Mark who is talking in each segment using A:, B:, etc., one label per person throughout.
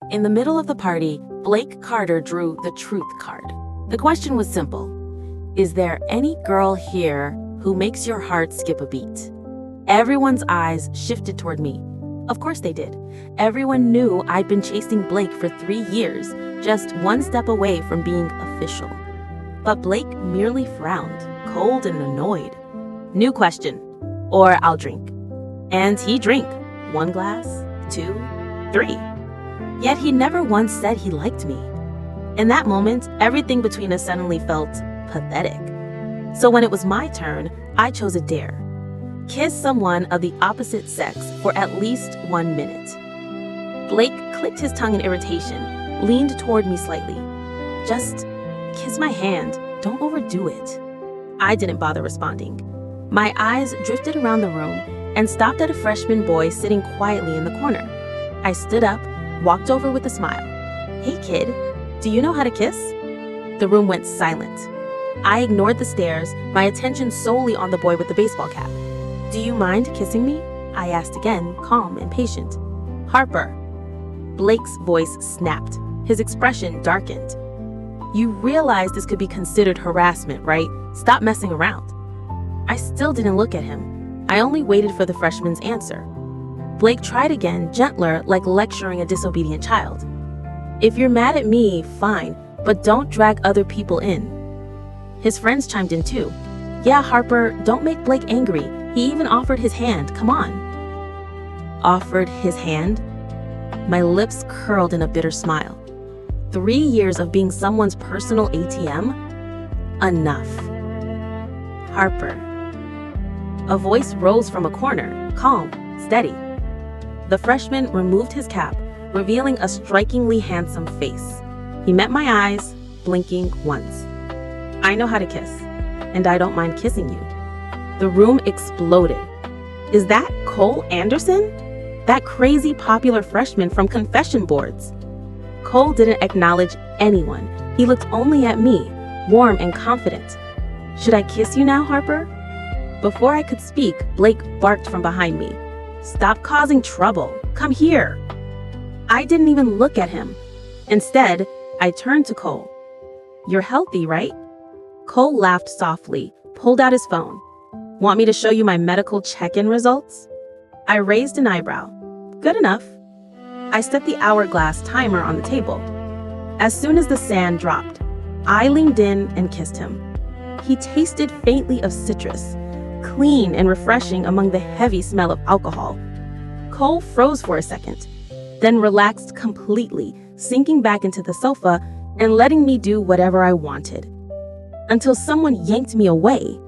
A: In the middle of the party, Blake Carter drew the truth card. The question was simple. Is there any girl here who makes your heart skip a beat? Everyone's eyes shifted toward me. Of course they did. Everyone knew I'd been chasing Blake for 3 years, just one step away from being official. But Blake merely frowned, cold and annoyed. New question, or I'll drink. And he drank. 1 glass, 2, 3. Yet he never once said he liked me. In that moment, everything between us suddenly felt pathetic. So when it was my turn, I chose a dare. Kiss someone of the opposite sex for at least 1 minute. Blake clicked his tongue in irritation, leaned toward me slightly. Just kiss my hand, don't overdo it. I didn't bother responding. My eyes drifted around the room and stopped at a freshman boy sitting quietly in the corner. I stood up, walked over with a smile. Hey kid, do you know how to kiss? The room went silent. I ignored the stares, my attention solely on the boy with the baseball cap. Do you mind kissing me? I asked again, calm and patient. Harper. Blake's voice snapped. His expression darkened. You realize this could be considered harassment, right? Stop messing around. I still didn't look at him. I only waited for the freshman's answer. Blake tried again, gentler, like lecturing a disobedient child. If you're mad at me, fine, but don't drag other people in. His friends chimed in too. Yeah, Harper, don't make Blake angry. He even offered his hand, come on. Offered his hand? My lips curled in a bitter smile. 3 years of being someone's personal ATM? Enough. Harper. A voice rose from a corner, calm, steady. The freshman removed his cap, revealing a strikingly handsome face. He met my eyes, blinking once. I know how to kiss, and I don't mind kissing you. The room exploded. Is that Cole Anderson? That crazy popular freshman from confession boards. Cole didn't acknowledge anyone. He looked only at me, warm and confident. Should I kiss you now, Harper? Before I could speak, Blake barked from behind me. Stop causing trouble. Come here. I didn't even look at him. Instead, I turned to Cole. You're healthy, right? Cole laughed softly, pulled out his phone. Want me to show you my medical check-in results? I raised an eyebrow. Good enough. I set the hourglass timer on the table. As soon as the sand dropped, I leaned in and kissed him. He tasted faintly of citrus, clean and refreshing among the heavy smell of alcohol. Cole froze for a second, then relaxed completely, sinking back into the sofa and letting me do whatever I wanted. Until someone yanked me away.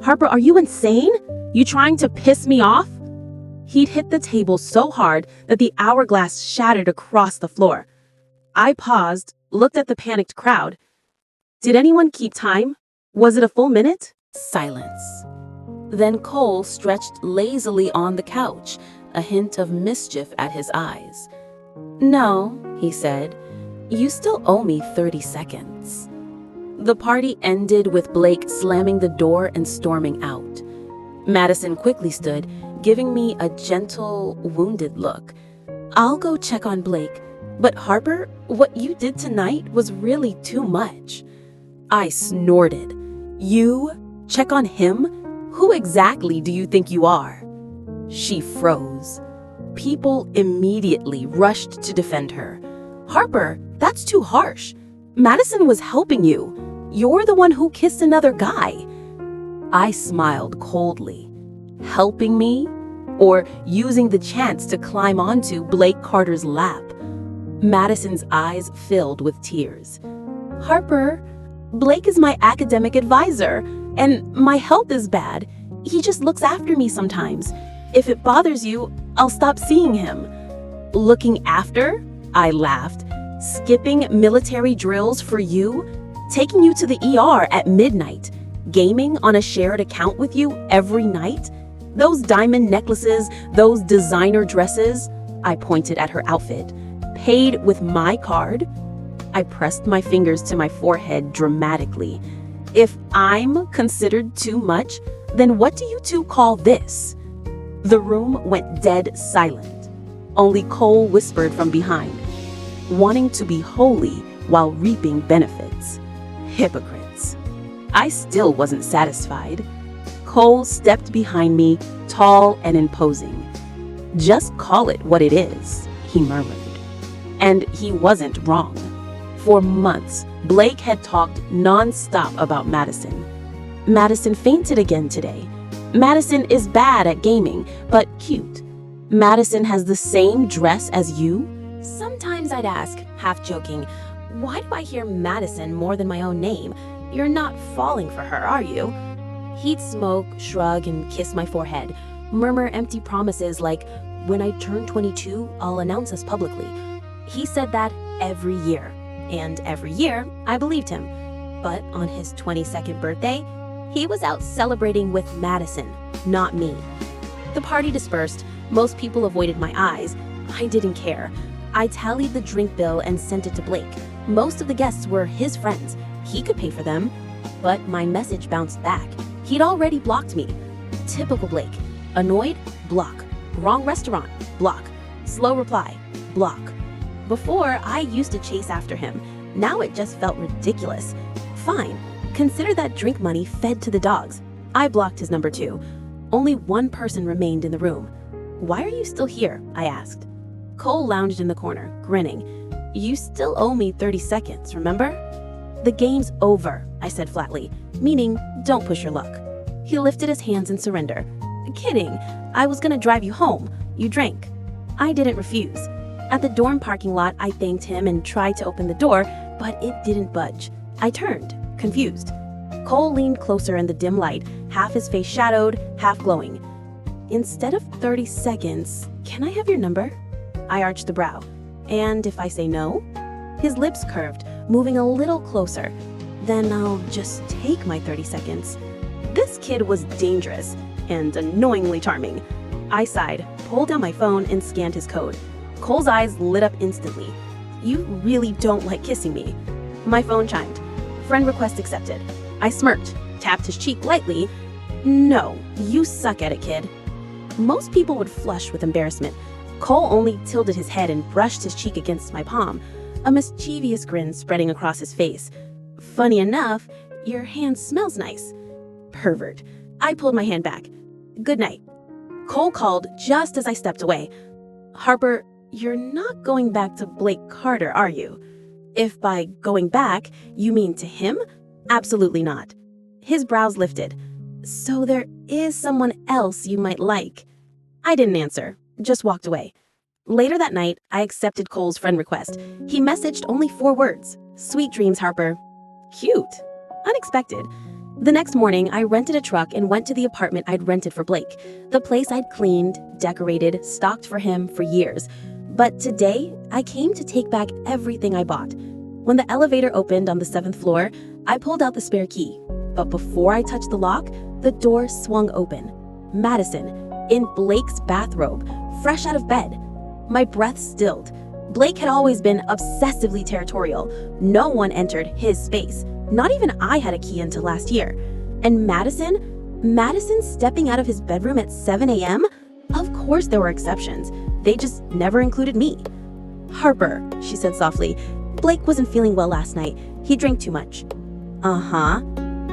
A: Harper, are you insane? You trying to piss me off? He'd hit the table so hard that the hourglass shattered across the floor. I paused, looked at the panicked crowd. Did anyone keep time? Was it a full minute? Silence. Then Cole stretched lazily on the couch, a hint of mischief at his eyes. No, he said. You still owe me 30 seconds. The party ended with Blake slamming the door and storming out. Madison quickly stood, giving me a gentle, wounded look. I'll go check on Blake, but Harper, what you did tonight was really too much. I snorted. You check on him? Who exactly do you think you are? She froze. People immediately rushed to defend her. Harper, that's too harsh. Madison was helping you. You're the one who kissed another guy. I smiled coldly. Helping me? Or using the chance to climb onto Blake Carter's lap? Madison's eyes filled with tears. Harper, Blake is my academic advisor, and my health is bad. He just looks after me sometimes. If it bothers you, I'll stop seeing him. Looking after? I laughed. Skipping military drills for you? Taking you to the ER at midnight? Gaming on a shared account with you every night? Those diamond necklaces, those designer dresses? I pointed at her outfit. Paid with my card? I pressed my fingers to my forehead dramatically. If I'm considered too much, then what do you two call this? The room went dead silent. Only Cole whispered from behind. wanting to be holy while reaping benefits. Hypocrites. I still wasn't satisfied. Cole stepped behind me, tall and imposing. "Just call it what it is," he murmured. And he wasn't wrong. For months, Blake had talked non-stop about Madison. "Madison fainted again today. Madison is bad at gaming, but cute. Madison has the same dress as you." Sometimes I'd ask, half joking, "Why do I hear Madison more than my own name? You're not falling for her, are you?" He'd smoke, shrug, and kiss my forehead, murmur empty promises like, "When I turn 22, I'll announce us publicly." He said that every year, and every year I believed him. But on his 22nd birthday, he was out celebrating with Madison, not me. The party dispersed. Most people avoided my eyes. I didn't care. I tallied the drink bill and sent it to Blake. Most of the guests were his friends. He could pay for them. But my message bounced back. He'd already blocked me. Typical Blake. Annoyed? Block. Wrong restaurant? Block. Slow reply? Block. Before, I used to chase after him. Now it just felt ridiculous. Fine. Consider that drink money fed to the dogs. I blocked his number too. Only one person remained in the room. "Why are you still here?" I asked. Cole lounged in the corner, grinning. "You still owe me 30 seconds, remember?" "The game's over," I said flatly, meaning don't push your luck. He lifted his hands in surrender. "Kidding. I was gonna drive you home. You drank." I didn't refuse. At the dorm parking lot, I thanked him and tried to open the door, but it didn't budge. I turned, confused. Cole leaned closer in the dim light, half his face shadowed, half glowing. "Instead of 30 seconds, can I have your number?" I arched a brow. "And if I say no?" His lips curved, moving a little closer. "Then I'll just take my 30 seconds." This kid was dangerous and annoyingly charming. I sighed, pulled out my phone, and scanned his code. Cole's eyes lit up instantly. "You really don't like kissing me." My phone chimed. "Friend request accepted." I smirked, tapped his cheek lightly. "No, you suck at it, kid." Most people would flush with embarrassment. Cole only tilted his head and brushed his cheek against my palm, a mischievous grin spreading across his face. "Funny enough, your hand smells nice." Pervert. I pulled my hand back. "Good night." Cole called just as I stepped away. "Harper, you're not going back to Blake Carter, are you?" If by going back, you mean to him? Absolutely not. His brows lifted. "So there is someone else you might like." I didn't answer, just walked away. Later that night, I accepted Cole's friend request. He messaged only 4 words. "Sweet dreams, Harper." Cute. Unexpected. The next morning, I rented a truck and went to the apartment I'd rented for Blake, the place I'd cleaned, decorated, stocked for him for years. But today, I came to take back everything I bought. When the elevator opened on the 7th floor, I pulled out the spare key. But before I touched the lock, the door swung open. Madison, in Blake's bathrobe, fresh out of bed. My breath stilled. Blake had always been obsessively territorial. No one entered his space. Not even I had a key until last year. And Madison stepping out of his bedroom at 7 a.m.? Of course there were exceptions. They just never included me. "Harper," she said softly, "Blake wasn't feeling well last night. He drank too much." "Uh-huh,"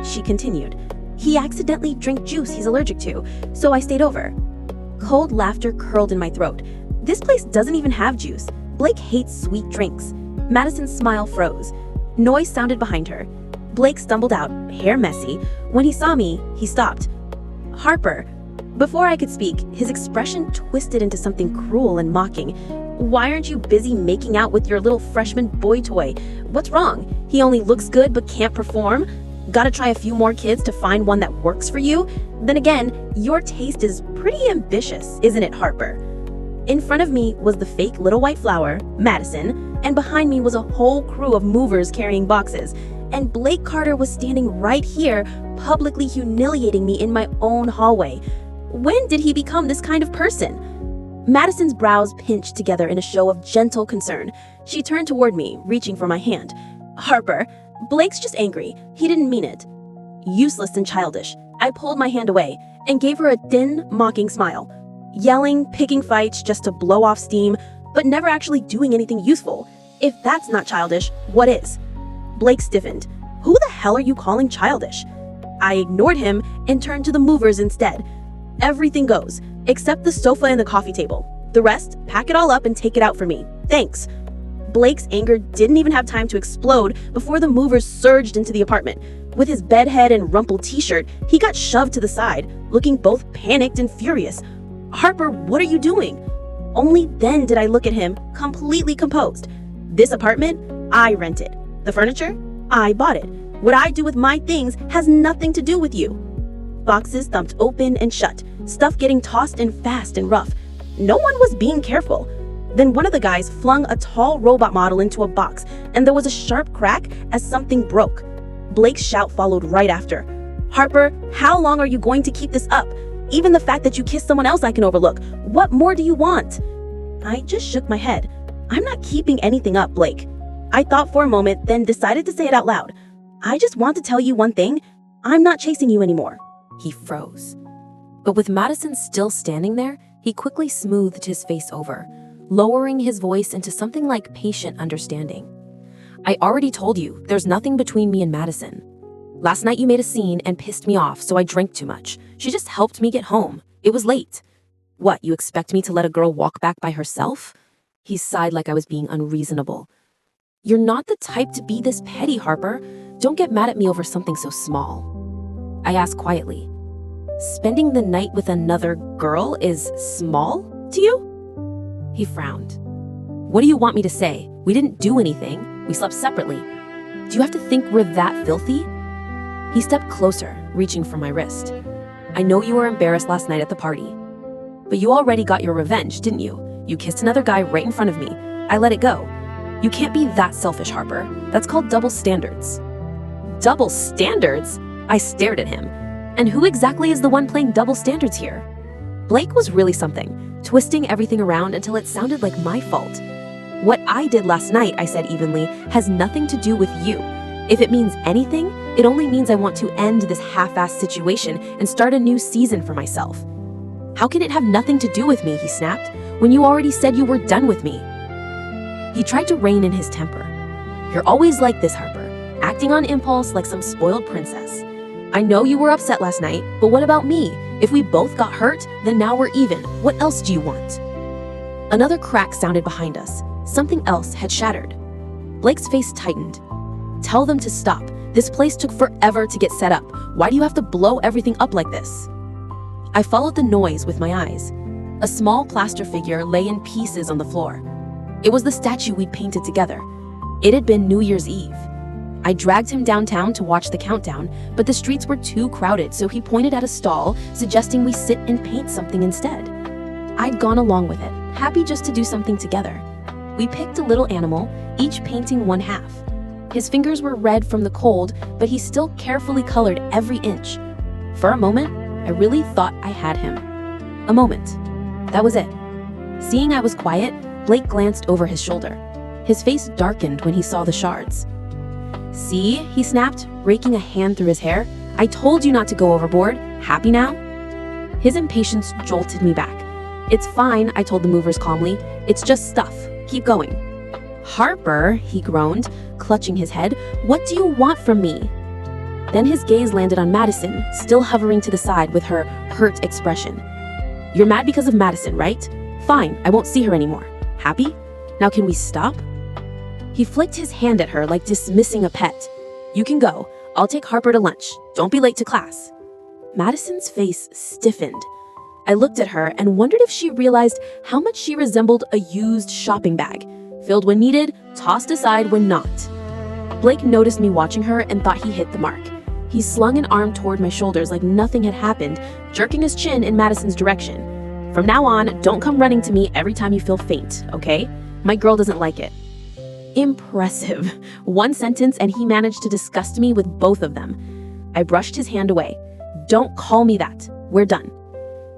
A: she continued. "He accidentally drank juice he's allergic to, so I stayed over." Cold laughter curled in my throat. This place doesn't even have juice. Blake hates sweet drinks. Madison's smile froze. Noise sounded behind her. Blake stumbled out, hair messy. When he saw me, he stopped. "Harper." Before I could speak, his expression twisted into something cruel and mocking. "Why aren't you busy making out with your little freshman boy toy? What's wrong? He only looks good but can't perform? Gotta try a few more kids to find one that works for you? Then again, your taste is pretty ambitious, isn't it, Harper?" In front of me was the fake little white flower, Madison, and behind me was a whole crew of movers carrying boxes. And Blake Carter was standing right here, publicly humiliating me in my own hallway. When did he become this kind of person? Madison's brows pinched together in a show of gentle concern. She turned toward me, reaching for my hand. "Harper, Blake's just angry. He didn't mean it." Useless and childish. I pulled my hand away and gave her a thin, mocking smile. Yelling, picking fights just to blow off steam, but never actually doing anything useful.
B: If that's not childish, what is? Blake stiffened. Who the hell are you calling childish? I ignored him and turned to the movers instead. Everything goes, except the sofa and the coffee table. The rest, pack it all up and take it out for me. Thanks. Blake's anger didn't even have time to explode before the movers surged into the apartment. With his bedhead and rumpled t-shirt, he got shoved to the side, looking both panicked and furious. Harper, what are you doing? Only then did I look at him, completely composed. This apartment, I rented. The furniture, I bought it. What I do with my things has nothing to do with you. Boxes thumped open and shut, stuff getting tossed in fast and rough. No one was being careful. Then one of the guys flung a tall robot model into a box, and there was a sharp crack as something broke. Blake's shout followed right after. Harper, how long are you going to keep this up? Even the fact that you kissed someone else I can overlook. What more do you want? I just shook my head. I'm not keeping anything up, Blake. I thought for a moment, then decided to say it out loud. I just want to tell you one thing. I'm not chasing you anymore.
A: He froze. But with Madison still standing there, he quickly smoothed his face over, lowering his voice into something like patient understanding. I already told you, there's nothing between me and Madison. Last night you made a scene and pissed me off, so I drank too much. She just helped me get home. It was late. What, you expect me to let a girl walk back by herself? He sighed like I was being unreasonable. You're not the type to be this petty, Harper. Don't get mad at me over something so small. I asked quietly. Spending the night with another girl is small to you? He frowned. What do you want me to say? We didn't do anything. We slept separately. Do you have to think we're that filthy? He stepped closer, reaching for my wrist. I know you were embarrassed last night at the party. But you already got your revenge, didn't you? You kissed another guy right in front of me. I let it go. You can't be that selfish, Harper. That's called double standards. Double standards? I stared at him. And who exactly is the one playing double standards here? Blake was really something, twisting everything around until it sounded like my fault. What I did last night, I said evenly, has nothing to do with you. If it means anything, it only means I want to end this half-assed situation and start a new season for myself. How can it have nothing to do with me, he snapped, when you already said you were done with me? He tried to rein in his temper. You're always like this, Harper, acting on impulse like some spoiled princess. I know you were upset last night, but what about me? If we both got hurt, then now we're even. What else do you want? Another crack sounded behind us. Something else had shattered. Blake's face tightened. Tell them to stop. This place took forever to get set up. Why do you have to blow everything up like this? I followed the noise with my eyes. A small plaster figure lay in pieces on the floor. It was the statue we'd painted together. It had been New Year's Eve. I dragged him downtown to watch the countdown, but the streets were too crowded, so he pointed at a stall, suggesting we sit and paint something instead. I'd gone along with it, happy just to do something together. We picked a little animal, each painting one half. His fingers were red from the cold, but he still carefully colored every inch. For a moment, I really thought I had him. A moment. That was it. Seeing I was quiet, Blake glanced over his shoulder. His face darkened when he saw the shards. See, he snapped, raking a hand through his hair. I told you not to go overboard. Happy now? His impatience jolted me back. It's fine, I told the movers calmly. It's just stuff. Keep going. Harper, he groaned, clutching his head. What do you want from me? Then his gaze landed on Madison, still hovering to the side with her hurt expression. You're mad because of Madison, right? Fine, I won't see her anymore. Happy? Now can we stop? He flicked his hand at her like dismissing a pet. You can go. I'll take Harper to lunch. Don't be late to class. Madison's face stiffened. I looked at her and wondered if she realized how much she resembled a used shopping bag, filled when needed, tossed aside when not. Blake noticed me watching her and thought he hit the mark. He slung an arm toward my shoulders like nothing had happened, jerking his chin in Madison's direction. From now on, don't come running to me every time you feel faint, okay? My girl doesn't like it. Impressive. One sentence and he managed to disgust me with both of them. I brushed his hand away. Don't call me that. We're done.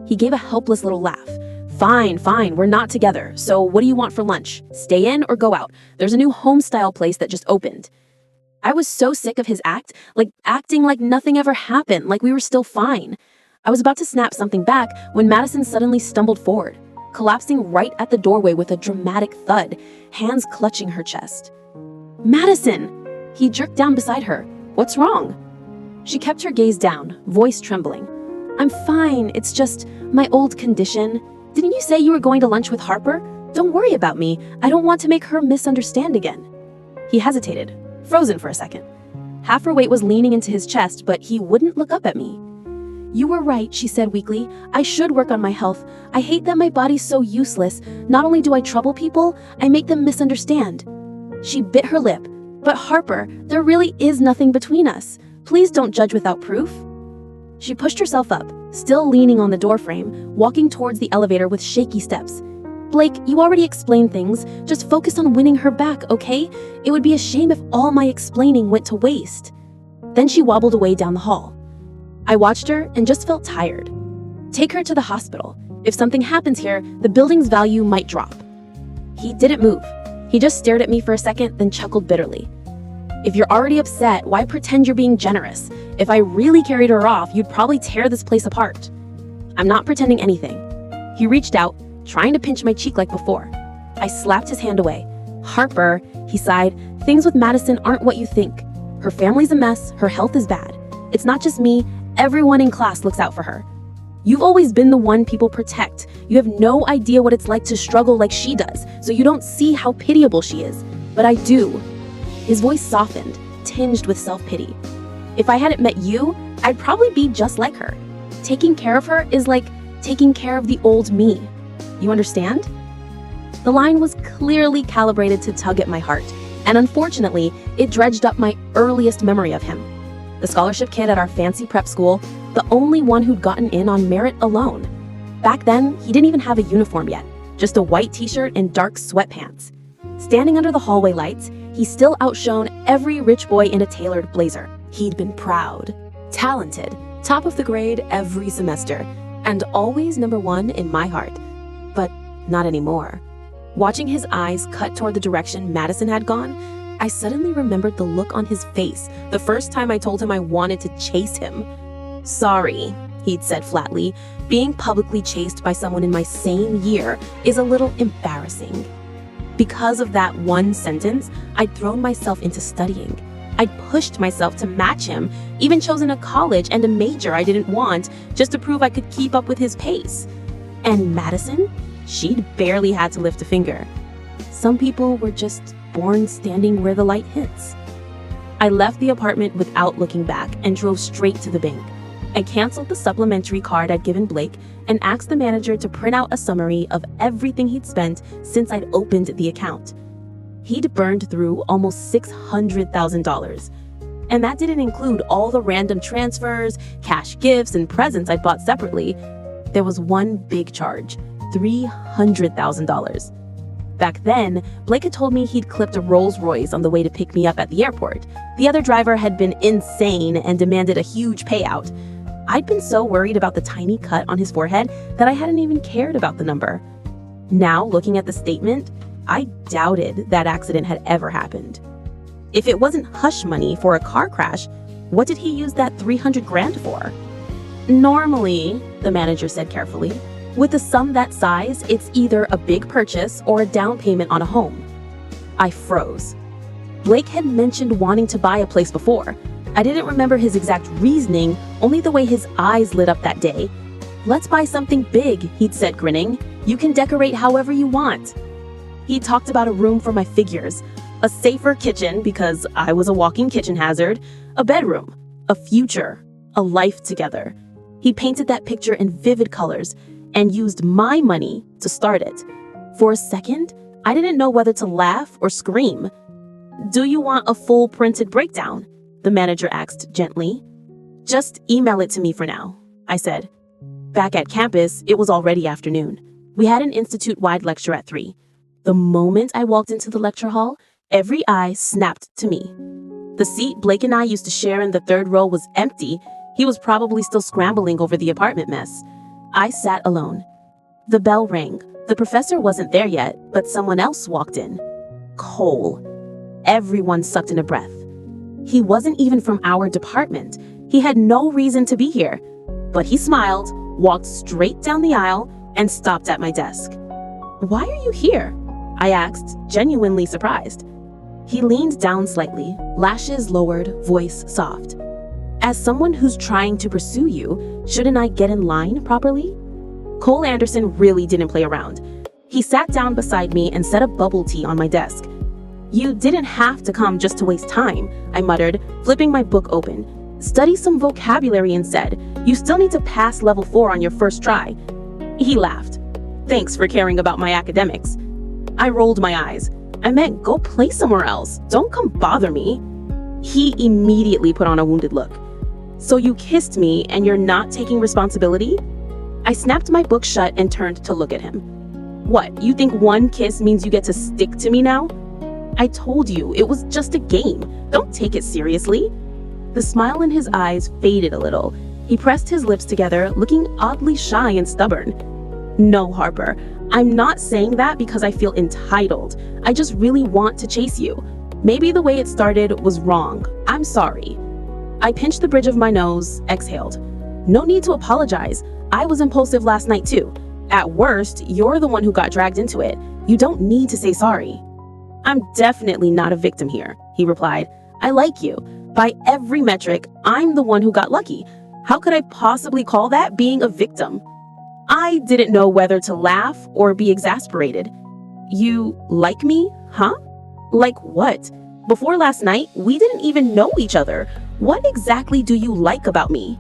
A: He gave a helpless little laugh. Fine, we're not together. So what do you want for lunch? Stay in or go out? There's a new home-style place that just opened. I was so sick of his acting like nothing ever happened, like we were still fine. I was about to snap something back when Madison suddenly stumbled forward.
B: collapsing right at the doorway with a dramatic thud, hands clutching her chest. "Madison!" He jerked down beside her. "What's wrong?" She kept her gaze down, voice trembling. "I'm fine, it's just my old condition. Didn't you say you were going to lunch with Harper? Don't worry about me, I don't want to make her misunderstand again." He hesitated, frozen for a second. Half her weight was leaning into his chest, but he wouldn't look up at me. "You were right," she said weakly. "I should work on my health. I hate that my body's so useless. Not only do I trouble people, I make them misunderstand." She bit her lip. "But Harper, there really is nothing between us. Please don't judge without proof." She pushed herself up, still leaning on the doorframe, walking towards the elevator with shaky steps. "Blake, you already explained things. Just focus on winning her back, okay? It would be a shame if all my explaining went to waste." Then she wobbled away down the hall. I watched her and just felt tired. "Take her to the hospital. If something happens here, the building's value might drop." He didn't move. He just stared at me for a second, then chuckled bitterly. "If you're already upset, why pretend you're being generous? If I really carried her off, you'd probably tear this place apart." "I'm not pretending anything." He reached out, trying to pinch my cheek like before. I slapped his hand away. "Harper," he sighed, "things with Madison aren't what you think. Her family's a mess, her health is bad. It's not just me, everyone in class looks out for her. You've always been the one people protect. You have no idea what it's like to struggle like she does, so you don't see how pitiable she is. But I do." His voice softened, tinged with self-pity. "If I hadn't met you, I'd probably be just like her. Taking care of her is like taking care of the old me. You understand?" The line was clearly calibrated to tug at my heart, and unfortunately, it dredged up my earliest memory of him. The scholarship kid at our fancy prep school, the only one who'd gotten in on merit alone. Back then, he didn't even have a uniform yet, just a white t-shirt and dark sweatpants. Standing under the hallway lights, he still outshone every rich boy in a tailored blazer. He'd been proud, talented, top of the grade every semester, and always number one in my heart. But not anymore. Watching his eyes cut toward the direction Madison had gone, I suddenly remembered the look on his face the first time I told him I wanted to chase him. "Sorry," he'd said flatly. "Being publicly chased by someone in my same year is a little embarrassing." Because of that one sentence, I'd thrown myself into studying. I'd pushed myself to match him, even chosen a college and a major I didn't want just to prove I could keep up with his pace. And Madison? She'd barely had to lift a finger. Some people were just born standing where the light hits. I left the apartment without looking back and drove straight to the bank. I canceled the supplementary card I'd given Blake and asked the manager to print out a summary of everything he'd spent since I'd opened the account. He'd burned through almost $600,000. And that didn't include all the random transfers, cash gifts, and presents I'd bought separately. There was one big charge, $300,000. Back then, Blake had told me he'd clipped a Rolls Royce on the way to pick me up at the airport. The other driver had been insane and demanded a huge payout. I'd been so worried about the tiny cut on his forehead that I hadn't even cared about the number. Now, looking at the statement, I doubted that accident had ever happened. If it wasn't hush money for a car crash, what did he use that $300,000 for? "Normally," the manager said carefully, "with a sum that size, it's either a big purchase or a down payment on a home." I froze. Blake had mentioned wanting to buy a place before. I didn't remember his exact reasoning, only the way his eyes lit up that day. "Let's buy something big," he'd said, grinning. "You can decorate however you want." He talked about a room for my figures, a safer kitchen because I was a walking kitchen hazard, a bedroom, a future, a life together. He painted that picture in vivid colors and used my money to start it. For a second, I didn't know whether to laugh or scream. "Do you want a full printed breakdown?" the manager asked gently. "Just email it to me for now," I said. Back at campus, it was already afternoon. We had an institute-wide lecture at 3. The moment I walked into the lecture hall, every eye snapped to me. The seat Blake and I used to share in the third row was empty. He was probably still scrambling over the apartment mess. I sat alone. The bell rang. The professor wasn't there yet, but someone else walked in. Cole. Everyone sucked in a breath. He wasn't even from our department. He had no reason to be here. But he smiled, walked straight down the aisle, and stopped at my desk. Why are you here? I asked, genuinely surprised. He leaned down slightly, lashes lowered, voice soft. As someone who's trying to pursue you, shouldn't I get in line properly? Cole Anderson really didn't play around. He sat down beside me and set up bubble tea on my desk. You didn't have to come just to waste time, I muttered, flipping my book open. Study some vocabulary instead. You still need to pass level 4 on your first try. He laughed. Thanks for caring about my academics. I rolled my eyes. I meant go play somewhere else. Don't come bother me. He immediately put on a wounded look. So you kissed me and you're not taking responsibility? I snapped my book shut and turned to look at him. What, you think one kiss means you get to stick to me now? I told you, it was just a game. Don't take it seriously. The smile in his eyes faded a little. He pressed his lips together, looking oddly shy and stubborn. No, Harper, I'm not saying that because I feel entitled. I just really want to chase you. Maybe the way it started was wrong. I'm sorry. I pinched the bridge of my nose, exhaled. No need to apologize. I was impulsive last night too. At worst, you're the one who got dragged into it. You don't need to say sorry. I'm definitely not a victim here, he replied. I like you. By every metric, I'm the one who got lucky. How could I possibly call that being a victim? I didn't know whether to laugh or be exasperated. You like me, huh? Like what? Before last night, we didn't even know each other. What exactly do you like about me?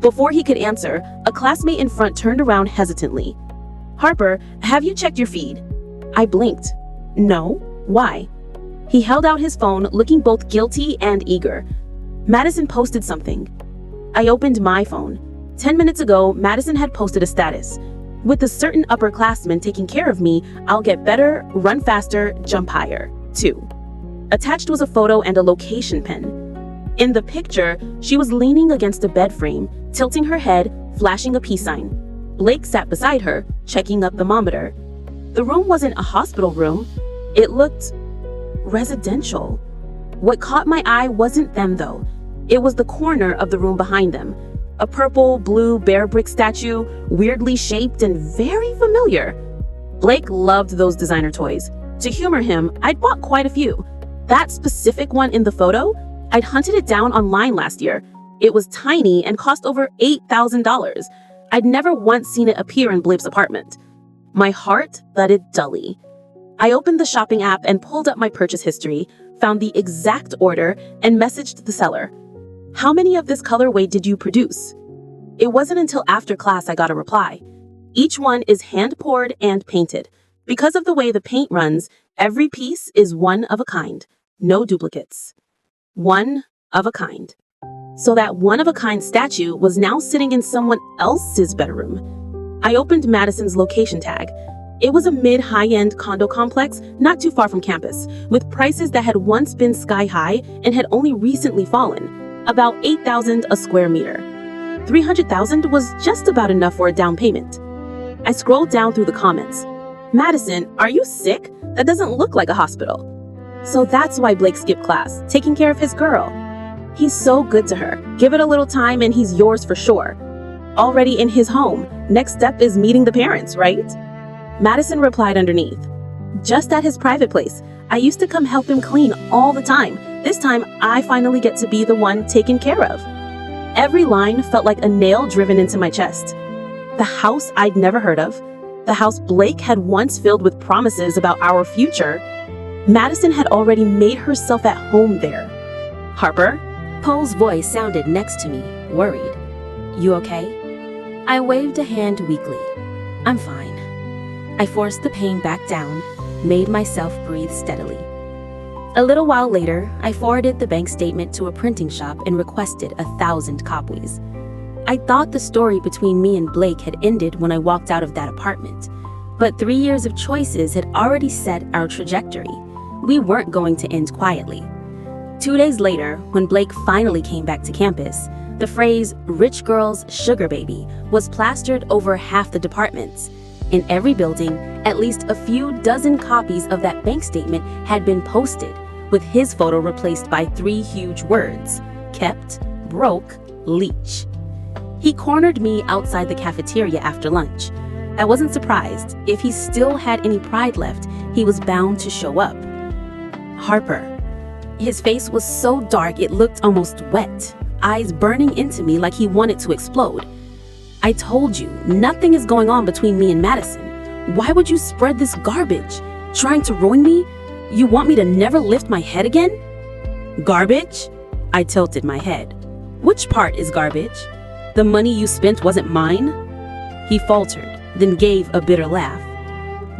B: Before he could answer, a classmate in front turned around hesitantly. Harper, have you checked your feed? I blinked. No. Why? He held out his phone, looking both guilty and eager. Madison posted something. I opened my phone. 10 minutes ago, Madison had posted a status. With a certain upperclassman taking care of me, I'll get better, run faster, jump higher. 2. Attached was a photo and a location pin. In the picture, she was leaning against a bed frame, tilting her head, flashing a peace sign. Blake sat beside her, checking a thermometer. The room wasn't a hospital room. It looked residential. What caught my eye wasn't them, though. It was the corner of the room behind them. A purple, blue, bear brick statue, weirdly shaped and very familiar. Blake loved those designer toys. To humor him, I'd bought quite a few. That specific one in the photo, I'd hunted it down online last year. It was tiny and cost over $8,000. I'd never once seen it appear in Blake's apartment. My heart thudded dully. I opened the shopping app and pulled up my purchase history, found the exact order, and messaged the seller. How many of this colorway did you produce? It wasn't until after class I got a reply. Each one is hand-poured and painted. Because of the way the paint runs, every piece is one of a kind. No duplicates. One of a kind. So that one-of-a-kind statue was now sitting in someone else's bedroom. I opened Madison's location tag. It was a mid-high-end condo complex not too far from campus, with prices that had once been sky-high and had only recently fallen, about $8,000 a square meter. $300,000 was just about enough for a down payment. I scrolled down through the comments. Madison, are you sick? That doesn't look like a hospital. So that's why Blake skipped class, taking care of his girl. He's so good to her. Give it a little time and he's yours for sure. Already in his home. Next step is meeting the parents, right? Madison replied underneath. Just at his private place. I used to come help him clean all the time. This time, I finally get to be the one taken care of. Every line felt like a nail driven into my chest. The house I'd never heard of. The house Blake had once filled with promises about our future. Madison had already made herself at home there. Harper?
A: Pole's voice sounded next to me, worried. You okay? I waved a hand weakly. I'm fine. I forced the pain back down, made myself breathe steadily. A little while later, I forwarded the bank statement to a printing shop and requested 1,000 copies. I thought the story between me and Blake had ended when I walked out of that apartment, but 3 years of choices had already set our trajectory. We weren't going to end quietly. 2 days later, when Blake finally came back to campus, the phrase "rich girl's sugar baby" was plastered over half the departments. In every building, at least a few dozen copies of that bank statement had been posted, with his photo replaced by 3 huge words: kept, broke, leech. He cornered me outside the cafeteria after lunch.
B: I wasn't surprised. If he still had any pride left, he was bound to show up. Harper. His face was so dark it looked almost wet, eyes burning into me like he wanted to explode. I told you, nothing is going on between me and Madison. Why would you spread this garbage? Trying to ruin me? You want me to never lift my head again? Garbage? I tilted my head. Which part is garbage? The money you spent wasn't mine? He faltered, then gave a bitter laugh.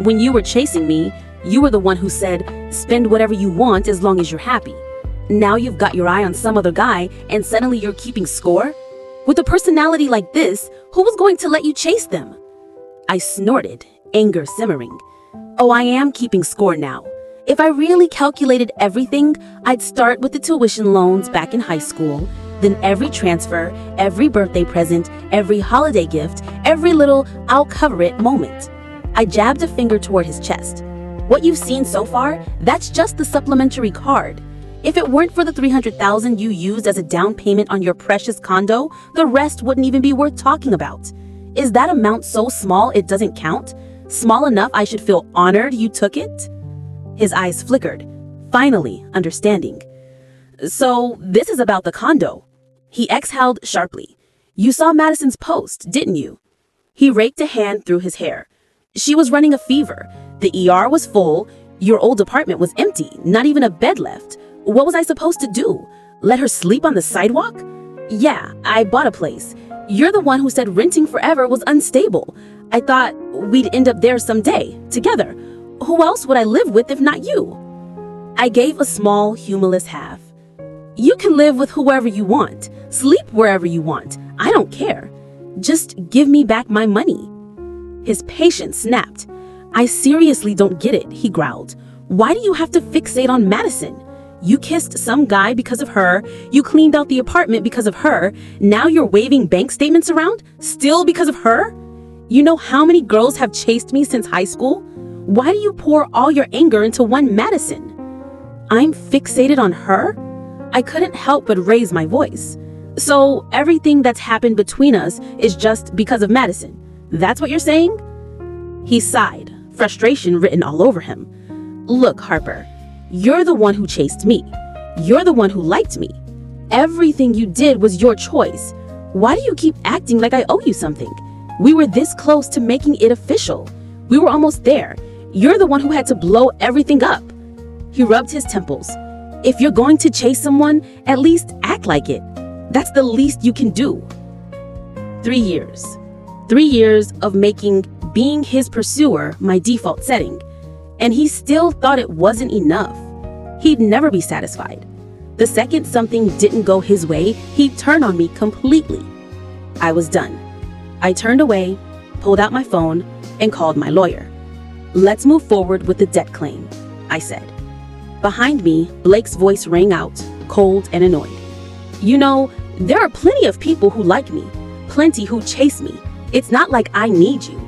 B: When you were chasing me, you were the one who said, spend whatever you want as long as you're happy. Now you've got your eye on some other guy and suddenly you're keeping score? With a personality like this, who was going to let you chase them? I snorted, anger simmering. Oh, I am keeping score now. If I really calculated everything, I'd start with the tuition loans back in high school, then every transfer, every birthday present, every holiday gift, every little I'll cover it moment. I jabbed a finger toward his chest. What you've seen so far, that's just the supplementary card. If it weren't for the $300,000 you used as a down payment on your precious condo, the rest wouldn't even be worth talking about. Is that amount so small it doesn't count? Small enough I should feel honored you took it? His eyes flickered, finally understanding. So this is about the condo. He exhaled sharply. You saw Madison's post, didn't you? He raked a hand through his hair. She was running a fever. The ER was full. Your old apartment was empty, not even a bed left. What was I supposed to do? Let her sleep on the sidewalk? Yeah, I bought a place. You're the one who said renting forever was unstable. I thought we'd end up there someday, together. Who else would I live with if not you? I gave a small, humorless laugh. You can live with whoever you want, sleep wherever you want. I don't care. Just give me back my money. His patience snapped. I seriously don't get it, he growled. Why do you have to fixate on Madison? You kissed some guy because of her. You cleaned out the apartment because of her. Now you're waving bank statements around, still because of her? You know how many girls have chased me since high school? Why do you pour all your anger into one Madison? I'm fixated on her? I couldn't help but raise my voice. So everything that's happened between us is just because of Madison. That's what you're saying? He sighed, frustration written all over him. Look, Harper, you're the one who chased me. You're the one who liked me. Everything you did was your choice. Why do you keep acting like I owe you something? We were this close to making it official. We were almost there. You're the one who had to blow everything up. He rubbed his temples. If you're going to chase someone, at least act like it. That's the least you can do. 3 years. 3 years of making being his pursuer my default setting. And he still thought it wasn't enough. He'd never be satisfied. The second something didn't go his way, he'd turn on me completely. I was done. I turned away, pulled out my phone, and called my lawyer. Let's move forward with the debt claim, I said. Behind me, Blake's voice rang out, cold and annoyed. You know, there are plenty of people who like me, plenty who chase me. It's not like I need you.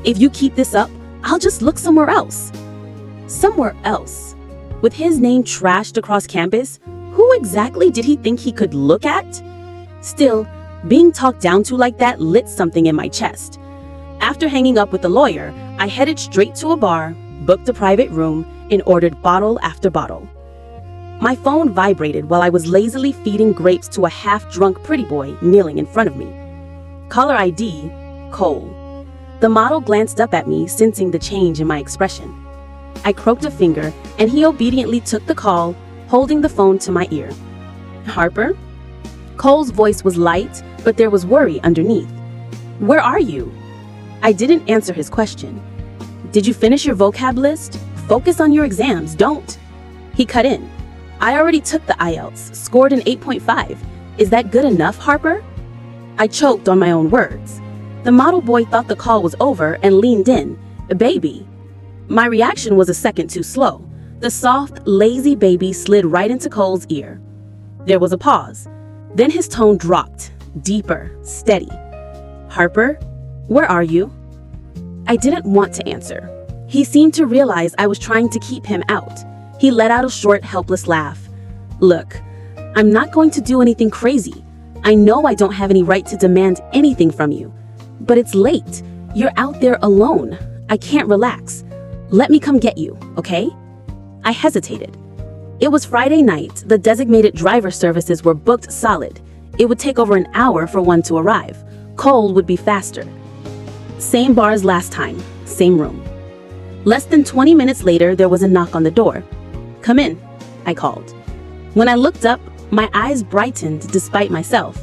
B: If you keep this up, I'll just look somewhere else. Somewhere else? With his name trashed across campus, who exactly did he think he could look at? Still, being talked down to like that lit something in my chest. After hanging up with the lawyer, I headed straight to a bar, booked a private room, and ordered bottle after bottle. My phone vibrated while I was lazily feeding grapes to a half-drunk pretty boy kneeling in front of me. Caller ID, Cole. The model glanced up at me, sensing the change in my expression. I croaked a finger, and he obediently took the call, holding the phone to my ear. Harper? Cole's voice was light, but there was worry underneath. Where are you? I didn't answer his question. Did you finish your vocab list? Focus on your exams, don't. He cut in. I already took the IELTS, scored an 8.5. Is that good enough, Harper? I choked on my own words. The model boy thought the call was over and leaned in. Baby. My reaction was a second too slow. The soft, lazy baby slid right into Cole's ear. There was a pause. Then his tone dropped, deeper, steady. Harper, where are you? I didn't want to answer. He seemed to realize I was trying to keep him out. He let out a short, helpless laugh. Look, I'm not going to do anything crazy. I know I don't have any right to demand anything from you. But it's late. You're out there alone. I can't relax. Let me come get you, okay? I hesitated. It was Friday night. The designated driver services were booked solid. It would take over an hour for one to arrive. Cole would be faster. Same bar as last time, same room. Less than 20 minutes later, there was a knock on the door. "Come in," I called. When I looked up, my eyes brightened despite myself.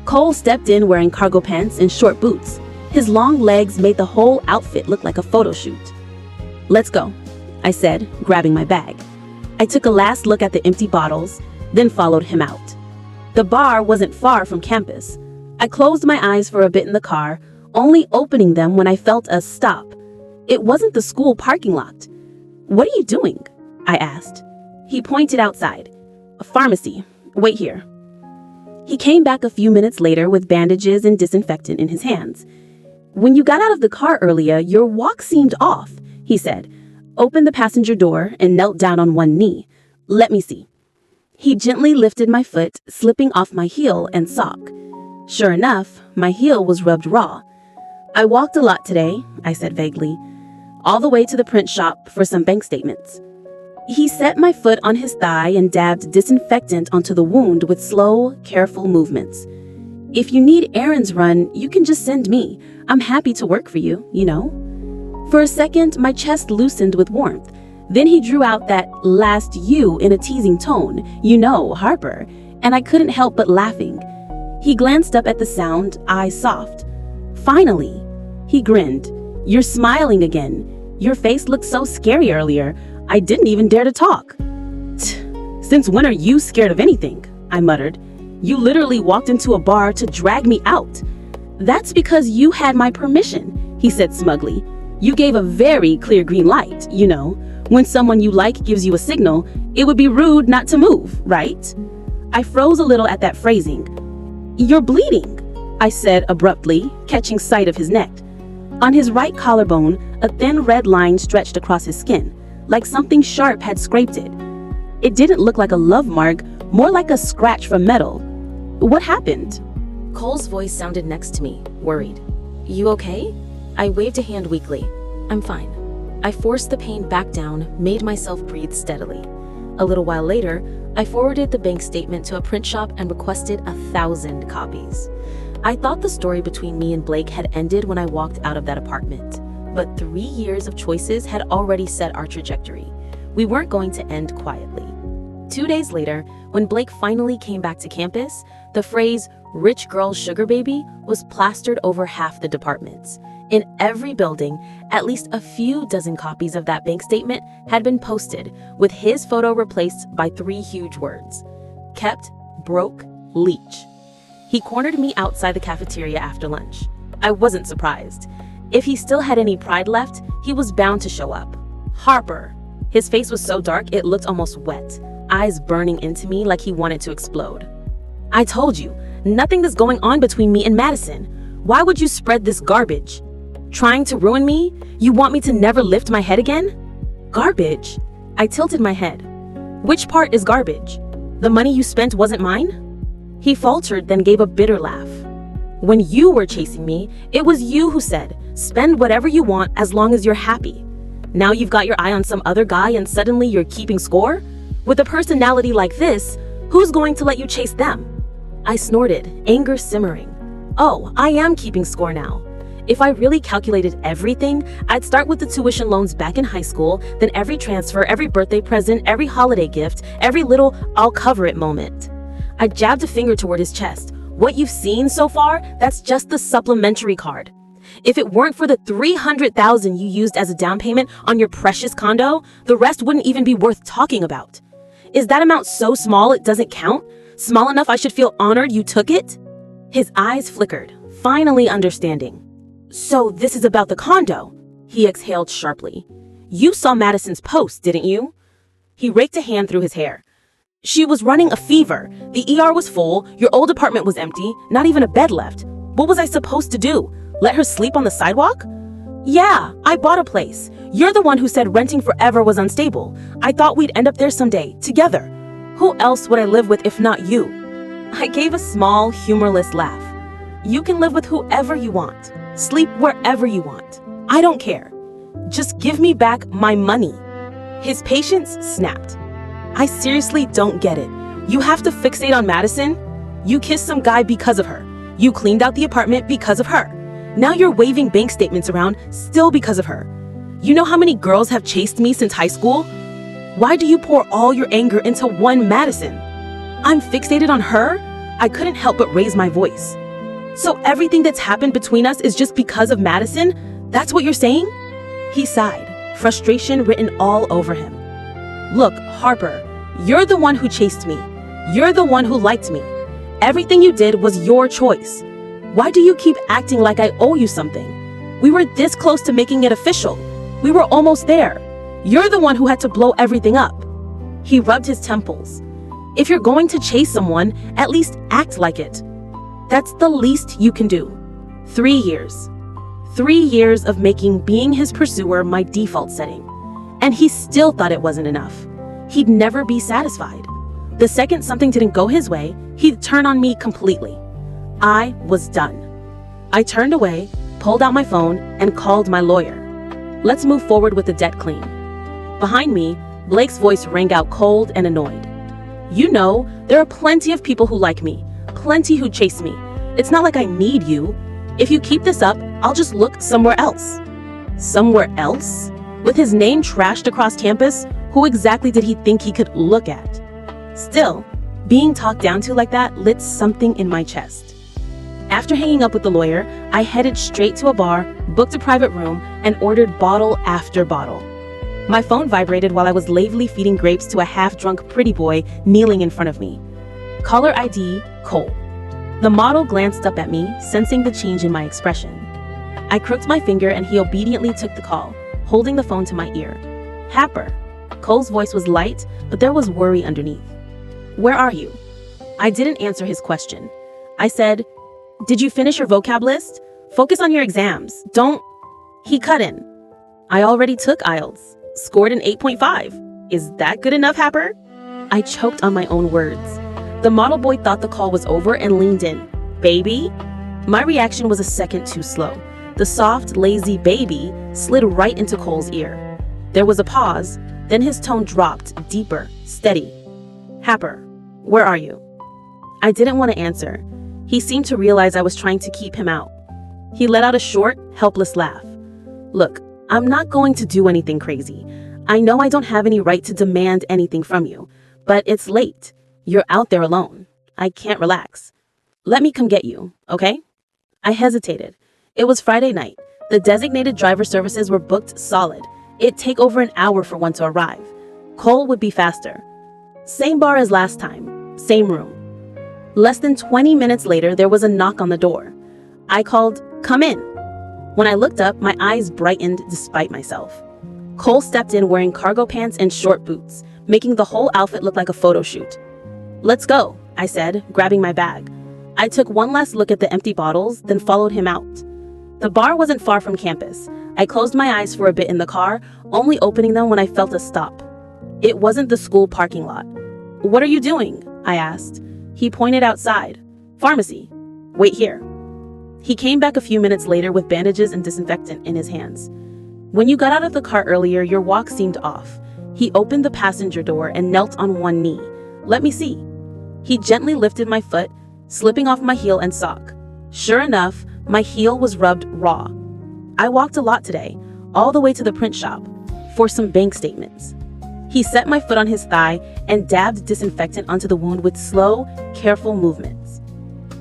B: Cole stepped in wearing cargo pants and short boots. His long legs made the whole outfit look like a photo shoot. "Let's go," I said, grabbing my bag. I took a last look at the empty bottles, then followed him out. The bar wasn't far from campus. I closed my eyes for a bit in the car, only opening them when I felt us stop. It wasn't the school parking lot. "What are you doing?" I asked. He pointed outside. "A pharmacy. Wait here." He came back a few minutes later with bandages and disinfectant in his hands. "When you got out of the car earlier, your walk seemed off," he said. Opened the passenger door and knelt down on one knee. "Let me see." He gently lifted my foot, slipping off my heel and sock. Sure enough, my heel was rubbed raw. "I walked a lot today," I said vaguely, "all the way to the print shop for some bank statements." He set my foot on his thigh and dabbed disinfectant onto the wound with slow, careful movements. "If you need errands run, you can just send me. I'm happy to work for you, you know." For a second, my chest loosened with warmth. Then he drew out that last "you" in a teasing tone, "You know, Harper," and I couldn't help but laughing. He glanced up at the sound, eyes soft. "Finally," he grinned. "You're smiling again. Your face looked so scary earlier. I didn't even dare to talk." "Since when are you scared of anything?" I muttered. "You literally walked into a bar to drag me out." "That's because you had my permission," he said smugly. "You gave a very clear green light, you know. When someone you like gives you a signal, it would be rude not to move, right?" I froze a little at that phrasing. "You're bleeding," I said abruptly, catching sight of his neck. On his right collarbone, a thin red line stretched across his skin, like something sharp had scraped it. It didn't look like a love mark, more like a scratch from metal. "What happened?"
A: Cole's voice sounded next to me, worried. "You okay?" I waved a hand weakly. "I'm fine." I forced the pain back down, made myself breathe steadily. A little while later, I forwarded the bank statement to a print shop and requested 1,000 copies. I thought the story between me and Blake had ended when I walked out of that apartment, but 3 years of choices had already set our trajectory. We weren't going to end quietly. 2 days later, when Blake finally came back to campus, the phrase "rich girl sugar baby" was plastered over half the departments. In every building, at least a few dozen copies of that bank statement had been posted, with his photo replaced by 3 huge words: kept, broke, leech. He cornered me outside the cafeteria after lunch. I wasn't surprised. If he still had any pride left, he was bound to show up. "Harper." His face was so dark it looked almost wet, eyes burning into me like he wanted to explode. "I told you, nothing is going on between me and Madison. Why would you spread this garbage? Trying to ruin me? You want me to never lift my head again?" "Garbage?" I tilted my head. "Which part is garbage? The money you spent wasn't mine?" He faltered, then gave a bitter laugh. "When you were chasing me, it was you who said, 'Spend whatever you want as long as you're happy.' Now you've got your eye on some other guy and suddenly you're keeping score? With a personality like this, who's going to let you chase them?" I snorted, anger simmering. "Oh, I am keeping score now. If I really calculated everything, I'd start with the tuition loans back in high school, then every transfer, every birthday present, every holiday gift, every little 'I'll cover it' moment." I jabbed a finger toward his chest. "What you've seen so far, that's just the supplementary card. If it weren't for the $300,000 you used as a down payment on your precious condo, the rest wouldn't even be worth talking about. Is that amount so small it doesn't count? Small enough I should feel honored you took it?" His eyes flickered, finally understanding. "So this is about the condo," he exhaled sharply. "You saw Madison's post, didn't you?" He raked a hand through his hair. "She was running a fever. The ER was full, your old apartment was empty, not even a bed left. What was I supposed to do? Let her sleep on the sidewalk?" "Yeah, I bought a place. You're the one who said renting forever was unstable. I thought we'd end up there someday, together. Who else would I live with if not you?" I gave a small, humorless laugh. "You can live with whoever you want. Sleep wherever you want. I don't care. Just give me back my money." His patience snapped. "I seriously don't get it. You have to fixate on Madison? You kissed some guy because of her. You cleaned out the apartment because of her. Now you're waving bank statements around still because of her. You know how many girls have chased me since high school? Why do you pour all your anger into one Madison? I'm fixated on her?" I couldn't help but raise my voice. "So everything that's happened between us is just because of Madison? That's what you're saying?" He sighed, frustration written all over him. "Look, Harper, you're the one who chased me. You're the one who liked me. Everything you did was your choice. Why do you keep acting like I owe you something? We were this close to making it official. We were almost there. You're the one who had to blow everything up." He rubbed his temples. "If you're going to chase someone, at least act like it. That's the least you can do." 3 years. 3 years of making being his pursuer my default setting. And he still thought it wasn't enough. He'd never be satisfied. The second something didn't go his way, he'd turn on me completely. I was done. I turned away, pulled out my phone, and called my lawyer. "Let's move forward with the debt clean." Behind me, Blake's voice rang out cold and annoyed. "You know, there are plenty of people who like me, plenty who chase me. It's not like I need you. If you keep this up, I'll just look somewhere else." Somewhere else? With his name trashed across campus, who exactly did he think he could look at? Still, being talked down to like that lit something in my chest. After hanging up with the lawyer, I headed straight to a bar, booked a private room, and ordered bottle after bottle. My phone vibrated while I was lazily feeding grapes to a half-drunk pretty boy kneeling in front of me. Caller ID, Cole. The model glanced up at me, sensing the change in my expression. I crooked my finger and he obediently took the call, holding the phone to my ear. "Happer." Cole's voice was light, but there was worry underneath. "Where are you?" I didn't answer his question. I said, "Did you finish your vocab list? Focus on your exams. Don't..." He cut in. "I already took IELTS. Scored an 8.5. Is that good enough, Happer?" I choked on my own words. The model boy thought the call was over and leaned in. "Baby?" My reaction was a second too slow. The soft, lazy "baby" slid right into Cole's ear. There was a pause, then his tone dropped, deeper, steady. "Happer, where are you?" I didn't want to answer. He seemed to realize I was trying to keep him out. He let out a short, helpless laugh. "Look, I'm not going to do anything crazy. I know I don't have any right to demand anything from you, but it's late. You're out there alone. I can't relax. Let me come get you, okay?" I hesitated. It was Friday night. The designated driver services were booked solid. It'd take over an hour for one to arrive. Cole would be faster. Same bar as last time. Same room. Less than 20 minutes later, there was a knock on the door. I called, "Come in." When I looked up, my eyes brightened despite myself. Cole stepped in wearing cargo pants and short boots, making the whole outfit look like a photo shoot. "Let's go," I said, grabbing my bag. I took one last look at the empty bottles, then followed him out. The bar wasn't far from campus. I closed my eyes for a bit in the car, only opening them when I felt a stop. It wasn't the school parking lot. "What are you doing?" I asked. He pointed outside. "Pharmacy. Wait here." He came back a few minutes later with bandages and disinfectant in his hands. "When you got out of the car earlier, your walk seemed off." He opened the passenger door and knelt on one knee. "Let me see." He gently lifted my foot, slipping off my heel and sock. Sure enough, my heel was rubbed raw. I walked a lot today, all the way to the print shop, for some bank statements. He set my foot on his thigh and dabbed disinfectant onto the wound with slow, careful movements.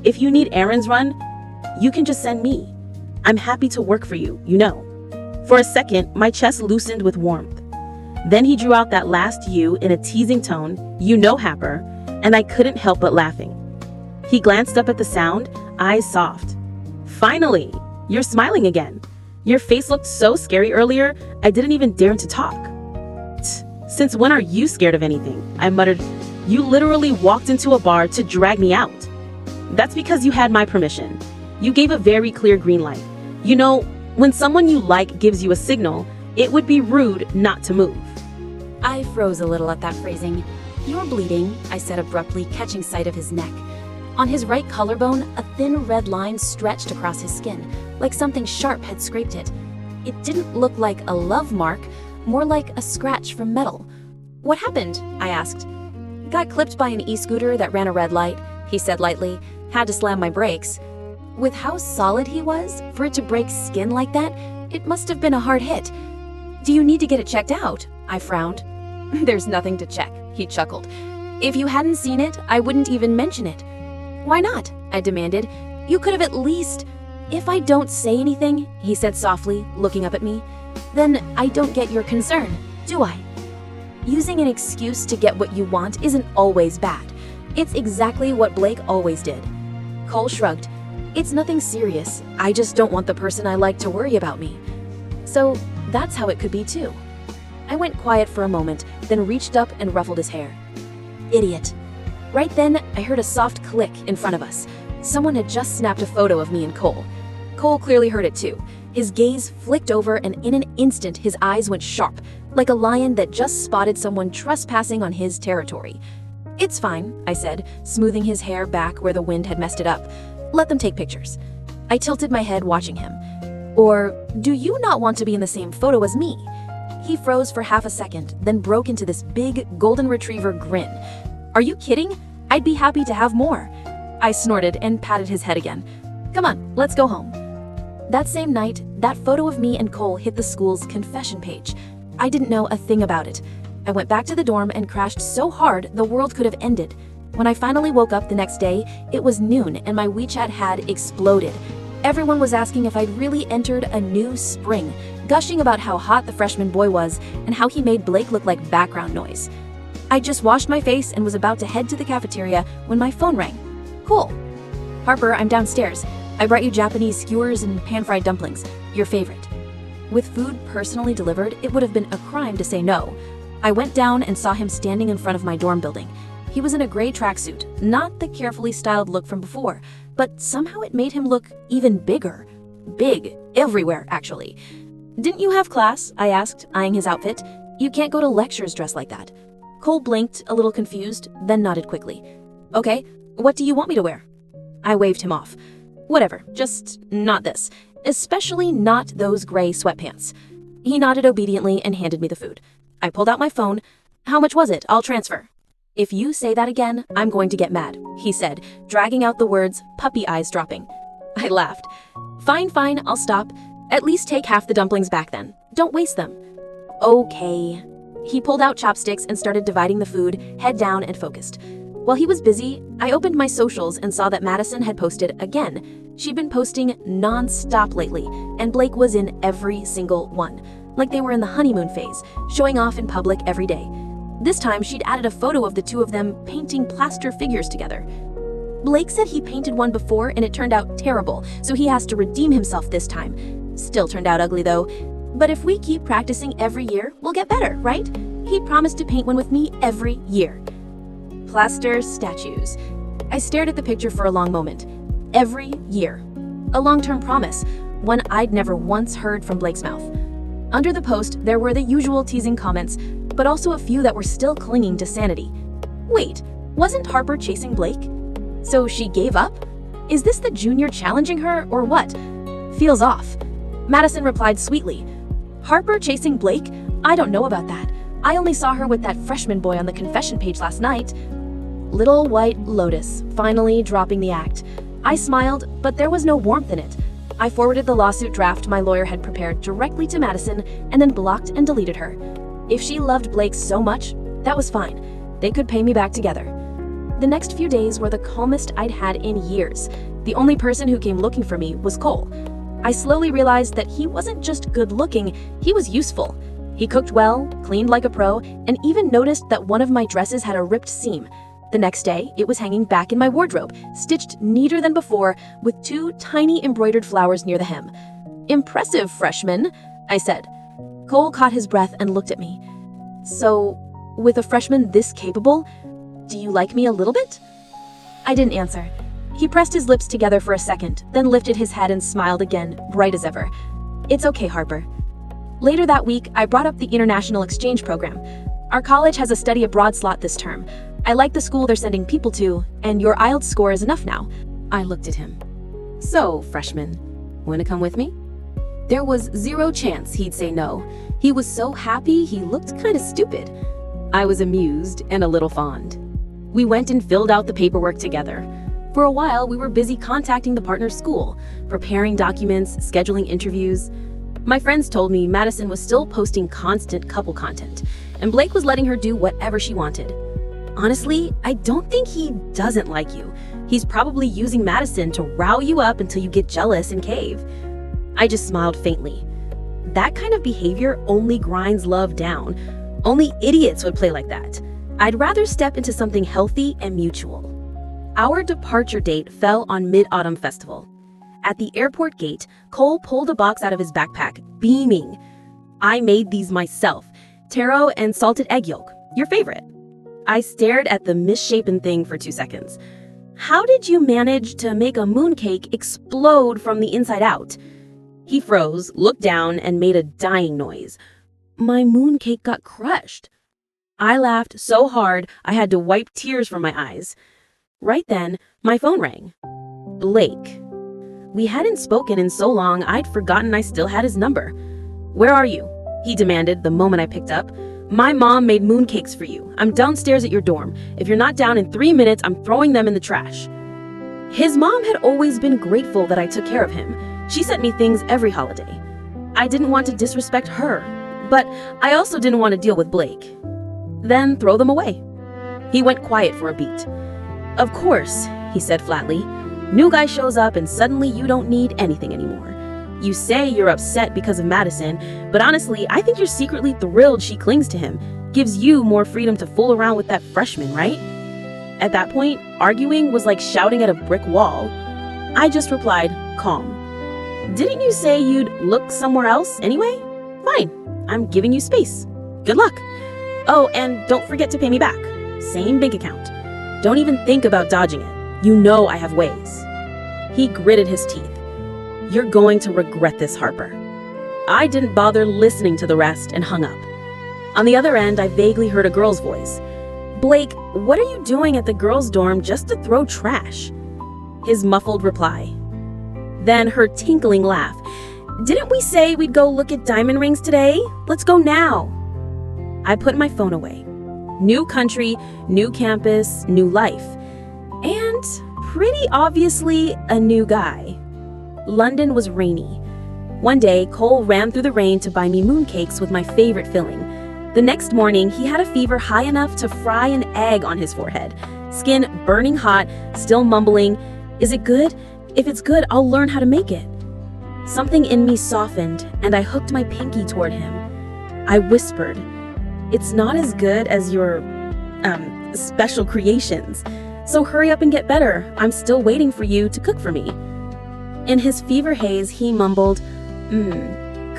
A: "If you need errands run, you can just send me. I'm happy to work for you, you know." For a second, my chest loosened with warmth. Then he drew out that last "you" in a teasing tone, "You know, Happer," and I couldn't help but laughing. He glanced up at the sound, eyes soft. "Finally, you're smiling again. Your face looked so scary earlier, I didn't even dare to talk." "Since when are you scared of anything?" I muttered. "You literally walked into a bar to drag me out." "That's because you had my permission. You gave a very clear green light. You know, when someone you like gives you a signal, it would be rude not to move."
C: I froze a little at that phrasing. "You're bleeding," I said abruptly, catching sight of his neck. On his right collarbone, a thin red line stretched across his skin, like something sharp had scraped it. It didn't look like a love mark, more like a scratch from metal. "What happened?" I asked. "Got clipped by an e-scooter that ran a red light," he said lightly. "Had to slam my brakes." With how solid he was, for it to break skin like that, it must have been a hard hit. "Do you need to get it checked out?" I frowned. "There's nothing to check," he chuckled. "If you hadn't seen it, I wouldn't even mention it." "Why not?" I demanded. "You could have at least—" "If I don't say anything," he said softly, looking up at me, "then I don't get your concern, do I?" Using an excuse to get what you want isn't always bad. It's exactly what Blake always did. Cole shrugged. "It's nothing serious. I just don't want the person I like to worry about me." So that's how it could be too. I went quiet for a moment, then reached up and ruffled his hair. Idiot. Right then, I heard a soft click in front of us. Someone had just snapped a photo of me and Cole. Cole clearly heard it too. His gaze flicked over, and in an instant his eyes went sharp, like a lion that just spotted someone trespassing on his territory. "It's fine," I said, smoothing his hair back where the wind had messed it up. "Let them take pictures." I tilted my head watching him. "Or do you not want to be in the same photo as me?" He froze for half a second, then broke into this big golden retriever grin. "Are you kidding? I'd be happy to have more." I snorted and patted his head again. "Come on, let's go home." That same night, that photo of me and Cole hit the school's confession page. I didn't know a thing about it. I went back to the dorm and crashed so hard the world could have ended. When I finally woke up the next day, it was noon and my WeChat had exploded. Everyone was asking if I'd really entered a new spring, gushing about how hot the freshman boy was and how he made Blake look like background noise. I just washed my face and was about to head to the cafeteria when my phone rang. "Cool. Harper, I'm downstairs. I brought you Japanese skewers and pan-fried dumplings, your favorite." With food personally delivered, it would have been a crime to say no. I went down and saw him standing in front of my dorm building. He was in a gray tracksuit, not the carefully styled look from before, but somehow it made him look even bigger. Big, everywhere, actually. "Didn't you have class?" I asked, eyeing his outfit. "You can't go to lectures dressed like that." Cole blinked, a little confused, then nodded quickly. "Okay, what do you want me to wear?" I waved him off. "Whatever, just not this. Especially not those gray sweatpants." He nodded obediently and handed me the food. I pulled out my phone. "How much was it? I'll transfer." "If you say that again, I'm going to get mad," he said, dragging out the words, puppy eyes dropping. I laughed. Fine, I'll stop. At least take half the dumplings back then. Don't waste them." "Okay." He pulled out chopsticks and started dividing the food, head down and focused. While he was busy, I opened my socials and saw that Madison had posted again. She'd been posting non-stop lately, and Blake was in every single one, like they were in the honeymoon phase, showing off in public every day. This time, she'd added a photo of the two of them painting plaster figures together. Blake said he painted one before and it turned out terrible, so he has to redeem himself this time. Still turned out ugly though. But if we keep practicing every year, we'll get better, right? He promised to paint one with me every year. Plaster statues. I stared at the picture for a long moment. Every year. A long-term promise, one I'd never once heard from Blake's mouth. Under the post, there were the usual teasing comments, but also a few that were still clinging to sanity. Wait, wasn't Harper chasing Blake? So she gave up? Is this the junior challenging her, or what? Feels off. Madison replied sweetly. "Harper chasing Blake? I don't know about that. I only saw her with that freshman boy on the confession page last night." Little White Lotus, finally dropping the act. I smiled, but there was no warmth in it. I forwarded the lawsuit draft my lawyer had prepared directly to Madison and then blocked and deleted her. If she loved Blake so much, that was fine. They could pay me back together. The next few days were the calmest I'd had in years. The only person who came looking for me was Cole. I slowly realized that he wasn't just good looking, he was useful. He cooked well, cleaned like a pro, and even noticed that one of my dresses had a ripped seam. The next day, it was hanging back in my wardrobe, stitched neater than before, with 2 tiny embroidered flowers near the hem. "Impressive, freshman," I said. Cole caught his breath and looked at me. "So, with a freshman this capable, do you like me a little bit?" I didn't answer. He pressed his lips together for a second, then lifted his head and smiled again, bright as ever. "It's okay, Harper." Later that week, I brought up the international exchange program. Our college has a study abroad slot this term. I like the school they're sending people to, and your IELTS score is enough now. I looked at him. "So, freshman, "Want to come with me?" There was zero chance he'd say no. He was so happy he looked kind of stupid. I was amused and a little fond. We went and filled out the paperwork together. For a while, we were busy contacting the partner's school, preparing documents, scheduling interviews. My friends told me Madison was still posting constant couple content, and Blake was letting her do whatever she wanted. Honestly, I don't think he doesn't like you. He's probably using Madison to rile you up until you get jealous and cave. I just smiled faintly. That kind of behavior only grinds love down. Only idiots would play like that. I'd rather step into something healthy and mutual. Our departure date fell on Mid-Autumn Festival. At the airport gate, Cole pulled a box out of his backpack, beaming. "I made these myself. Taro and salted egg yolk. Your favorite." I stared at the misshapen thing for 2 seconds. "How did you manage to make a mooncake explode from the inside out?" He froze, looked down, and made a dying noise. "My mooncake got crushed." I laughed so hard I had to wipe tears from my eyes. Right then, my phone rang. Blake. We hadn't spoken in so long I'd forgotten I still had his number. "Where are you?" he demanded the moment I picked up. "My mom made mooncakes for you. I'm downstairs at your dorm. If you're not down in 3 minutes, I'm throwing them in the trash." His mom had always been grateful that I took care of him. She sent me things every holiday. I didn't want to disrespect her, but I also didn't want to deal with Blake. "Then throw them away." He went quiet for a beat. "Of course," he said flatly. "New guy shows up and suddenly you don't need anything anymore. You say you're upset because of Madison, but honestly, I think you're secretly thrilled she clings to him. Gives you more freedom to fool around with that freshman, right?" At that point, arguing was like shouting at a brick wall. I just replied, calm. "Didn't you say you'd look somewhere else anyway? Fine, I'm giving you space. Good luck. Oh, and don't forget to pay me back. Same bank account. Don't even think about dodging it. You know I have ways." He gritted his teeth. "You're going to regret this, Harper." I didn't bother listening to the rest and hung up. On the other end, I vaguely heard a girl's voice. "Blake, what are you doing at the girls' dorm just to throw trash?" His muffled reply. Then her tinkling laugh. "Didn't we say we'd go look at diamond rings today? Let's go now." I put my phone away. New country, new campus, new life. And pretty obviously a new guy. London was rainy. One day, Cole ran through the rain to buy me mooncakes with my favorite filling. The next morning, he had a fever high enough to fry an egg on his forehead. Skin burning hot, still mumbling, "Is it good? If it's good, I'll learn how to make it." Something in me softened, and I hooked my pinky toward him. I whispered, "It's not as good as your, special creations. So hurry up and get better. I'm still waiting for you to cook for me." In his fever haze, he mumbled,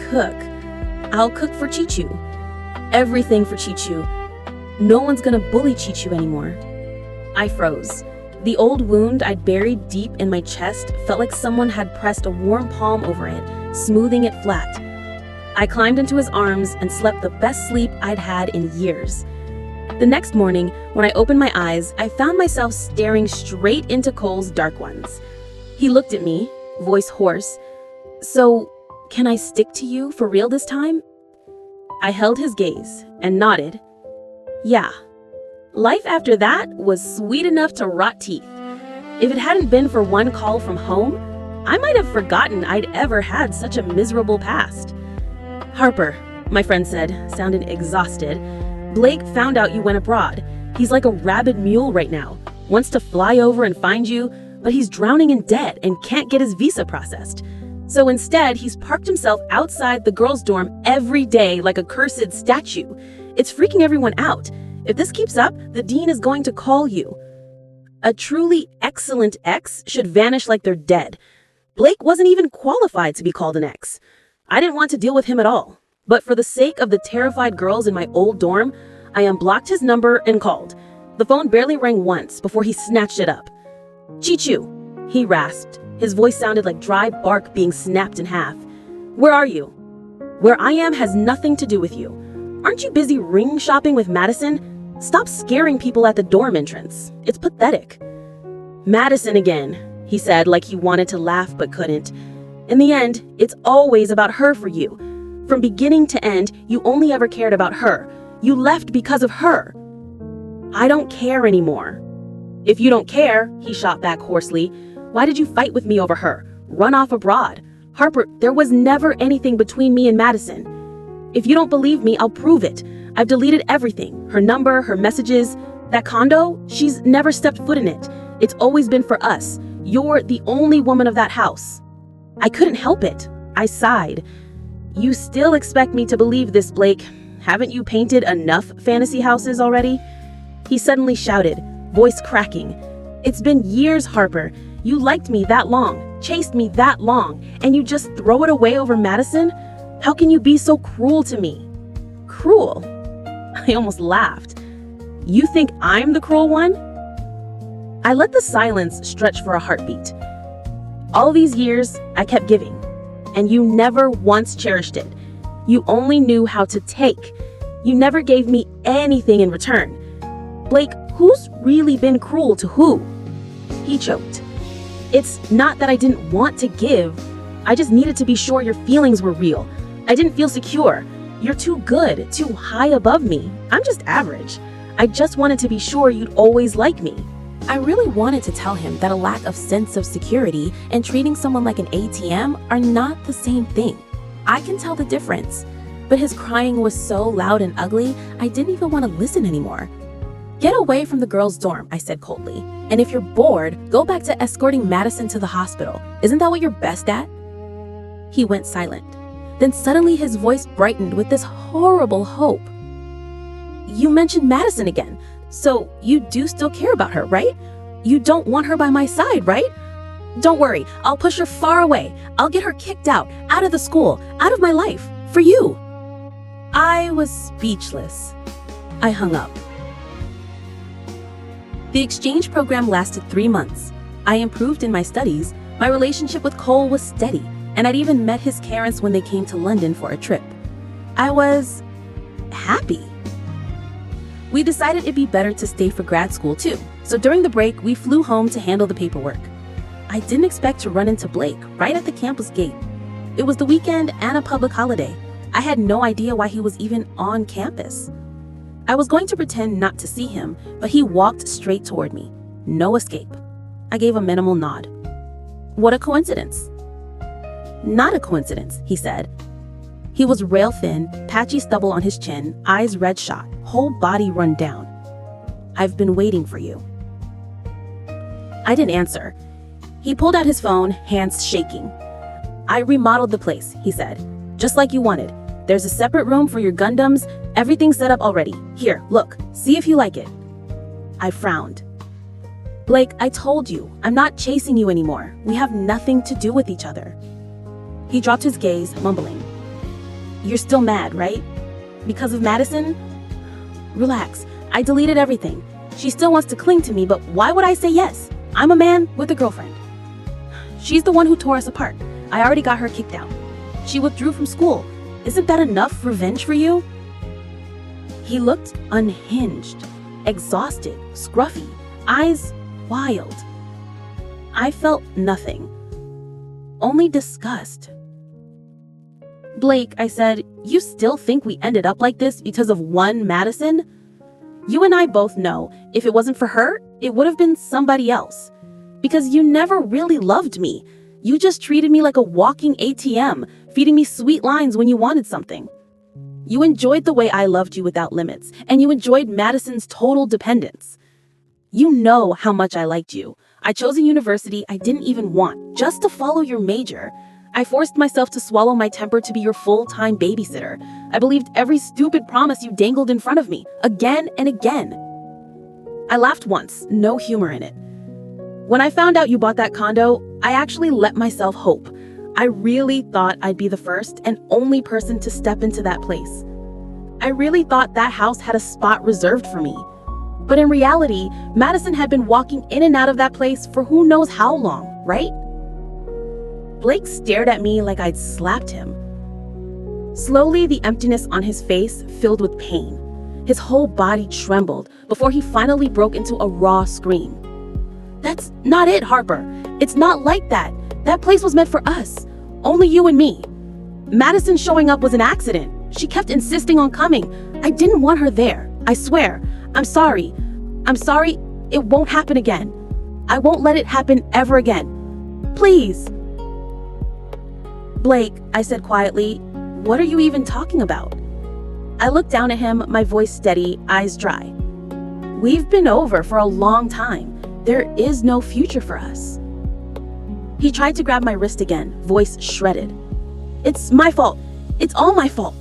C: "Cook. I'll cook for Chichu. Everything for Chichu. No one's gonna bully Chichu anymore." I froze. The old wound I'd buried deep in my chest felt like someone had pressed a warm palm over it, smoothing it flat. I climbed into his arms and slept the best sleep I'd had in years. The next morning, when I opened my eyes, I found myself staring straight into Cole's dark ones. He looked at me, voice hoarse. "So, can I stick to you for real this time?" I held his gaze and nodded. Yeah. Life after that was sweet enough to rot teeth. If it hadn't been for one call from home, I might have forgotten I'd ever had such a miserable past. "Harper," my friend said, sounding exhausted, "Blake found out you went abroad. He's like a rabid mule right now. Wants to fly over and find you, but he's drowning in debt and can't get his visa processed. So instead, he's parked himself outside the girls' dorm every day like a cursed statue. It's freaking everyone out. If this keeps up, the dean is going to call you. A truly excellent ex should vanish like they're dead. Blake wasn't even qualified to be called an ex. I didn't want to deal with him at all. But for the sake of the terrified girls in my old dorm, I unblocked his number and called. The phone barely rang once before he snatched it up. "Chichu," he rasped. His voice sounded like dry bark being snapped in half. "Where are you?" "Where I am has nothing to do with you. Aren't you busy ring shopping with Madison? Stop scaring people at the dorm entrance. It's pathetic." "Madison again," he said like he wanted to laugh but couldn't.
B: In the end, it's always about her for you. From beginning to end, you only ever cared about her. You left because of her. I don't care anymore. If you don't care, he shot back hoarsely, why did you fight with me over her? Run off abroad. Harper, there was never anything between me and Madison. If you don't believe me, I'll prove it. I've deleted everything. Her number, her messages. That condo, she's never stepped foot in it. It's always been for us. You're the only woman of that house. I couldn't help it. I sighed. You still expect me to believe this, Blake? Haven't you painted enough fantasy houses already? He suddenly shouted, voice cracking. It's been years, Harper. You liked me that long, chased me that long, and you just throw it away over Madison? How can you be so cruel to me? Cruel? I almost laughed. You think I'm the cruel one? I let the silence stretch for a heartbeat. All these years, I kept giving, and you never once cherished it. You only knew how to take. You never gave me anything in return. Blake, who's really been cruel to who? He choked. It's not that I didn't want to give. I just needed to be sure your feelings were real. I didn't feel secure. You're too good, too high above me. I'm just average. I just wanted to be sure you'd always like me.
A: I really wanted to tell him that a lack of sense of security and treating someone like an ATM are not the same thing. I can tell the difference. But his crying was so loud and ugly, I didn't even want to listen anymore. Get away from the girls' dorm, I said coldly. And if you're bored, go back to escorting Madison to the hospital. Isn't that what you're best at? He went silent. Then suddenly his voice brightened with this horrible hope. You mentioned Madison again. So you do still care about her, right? You don't want her by my side, right? Don't worry, I'll push her far away. I'll get her kicked out of the school, out of my life, for you. I was speechless. I hung up. The exchange program lasted 3 months. I improved in my studies, my relationship with Cole was steady, and I'd even met his parents when they came to London for a trip. I was happy. We decided it'd be better to stay for grad school too, so during the break, we flew home to handle the paperwork. I didn't expect to run into Blake right at the campus gate. It was the weekend and a public holiday. I had no idea why he was even on campus. I was going to pretend not to see him, but he walked straight toward me. No escape. I gave a minimal nod. What a coincidence. Not a coincidence, he said. He was rail thin, patchy stubble on his chin, eyes red shot, whole body run down. I've been waiting for you. I didn't answer. He pulled out his phone, hands shaking. I remodeled the place, he said. Just like you wanted. There's a separate room for your Gundams, everything's set up already. Here, look, see if you like it. I frowned. Blake, I told you, I'm not chasing you anymore. We have nothing to do with each other. He dropped his gaze, mumbling. You're still mad, right? Because of Madison? Relax, I deleted everything. She still wants to cling to me, but why would I say yes? I'm a man with a girlfriend. She's the one who tore us apart. I already got her kicked out. She withdrew from school. Isn't that enough revenge for you? He looked unhinged, exhausted, scruffy, eyes wild. I felt nothing, only disgust. Blake, I said, you still think we ended up like this because of one Madison? You and I both know if it wasn't for her, it would have been somebody else. Because you never really loved me. You just treated me like a walking ATM, feeding me sweet lines when you wanted something. You enjoyed the way I loved you without limits, and you enjoyed Madison's total dependence. You know how much I liked you. I chose a university I didn't even want, just to follow your major. I forced myself to swallow my temper to be your full-time babysitter. I believed every stupid promise you dangled in front of me, again and again. I laughed once, no humor in it. When I found out you bought that condo, I actually let myself hope. I really thought I'd be the first and only person to step into that place. I really thought that house had a spot reserved for me. But in reality, Madison had been walking in and out of that place for who knows how long, right? Blake stared at me like I'd slapped him. Slowly, the emptiness on his face filled with pain. His whole body trembled before he finally broke into a raw scream. That's not it, Harper. It's not like that. That place was meant for us.
B: Only you and me. Madison showing up was an accident. She kept insisting on coming. I didn't want her there. I swear. I'm sorry. I'm sorry. It won't happen again. I won't let it happen ever again. Please. Blake, I said quietly, what are you even talking about? I looked down at him, my voice steady, eyes dry. We've been over for a long time. There is no future for us. He tried to grab my wrist again, voice shredded. It's my fault. It's all my fault.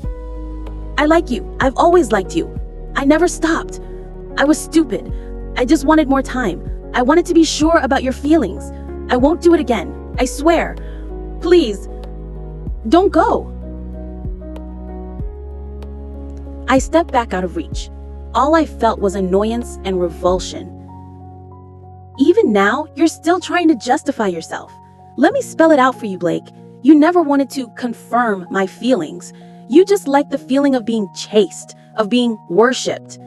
B: I like you. I've always liked you. I never stopped. I was stupid. I just wanted more time. I wanted to be sure about your feelings. I won't do it again. I swear. Please, don't go. I stepped back out of reach. All I felt was annoyance and revulsion. Even now, you're still trying to justify yourself. Let me spell it out for you, Blake. You never wanted to confirm my feelings. You just liked the feeling of being chased, of being worshipped.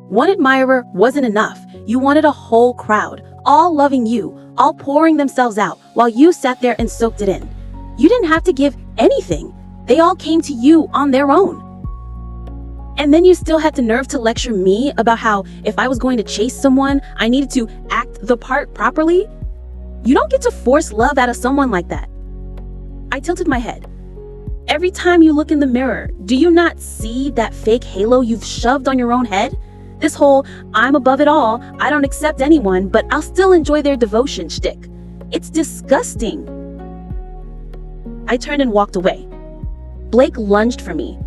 B: One admirer wasn't enough. You wanted a whole crowd, all loving you, all pouring themselves out while you sat there and soaked it in. You didn't have to give anything. They all came to you on their own. And then you still had the nerve to lecture me about how if I was going to chase someone, I needed to act the part properly? You don't get to force love out of someone like that. I tilted my head. Every time you look in the mirror, do you not see that fake halo you've shoved on your own head? This whole, I'm above it all, I don't accept anyone, but I'll still enjoy their devotion shtick. It's disgusting. I turned and walked away. Blake lunged for me.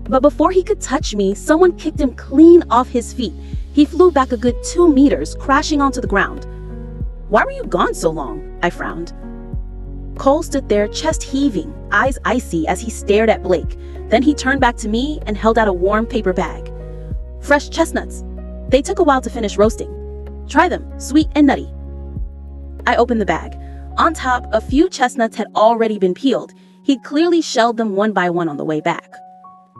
B: But before he could touch me, someone kicked him clean off his feet. He flew back a good 2 meters, crashing onto the ground. Why were you gone so long? I frowned. Cole stood there, chest heaving, eyes icy as he stared at Blake. Then he turned back to me and held out a warm paper bag. Fresh chestnuts. They took a while to finish roasting. Try them, sweet and nutty. I opened the bag. On top, a few chestnuts had already been peeled. He'd clearly shelled them one by one on the way back.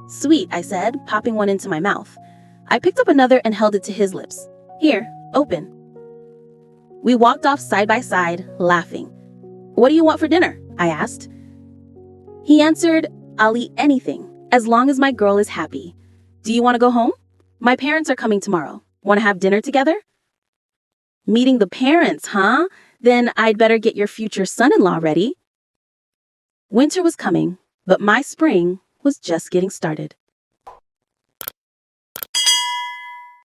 B: Sweet, I said, popping one into my mouth. I picked up another and held it to his lips. Here, open. We walked off side by side, laughing. What do you want for dinner? I asked. He answered, I'll eat anything, as long as my girl is happy. Do you want to go home? My parents are coming tomorrow. Want to have dinner together? Meeting the parents, huh? Then I'd better get your future son-in-law ready. Winter was coming, but my spring was just getting started.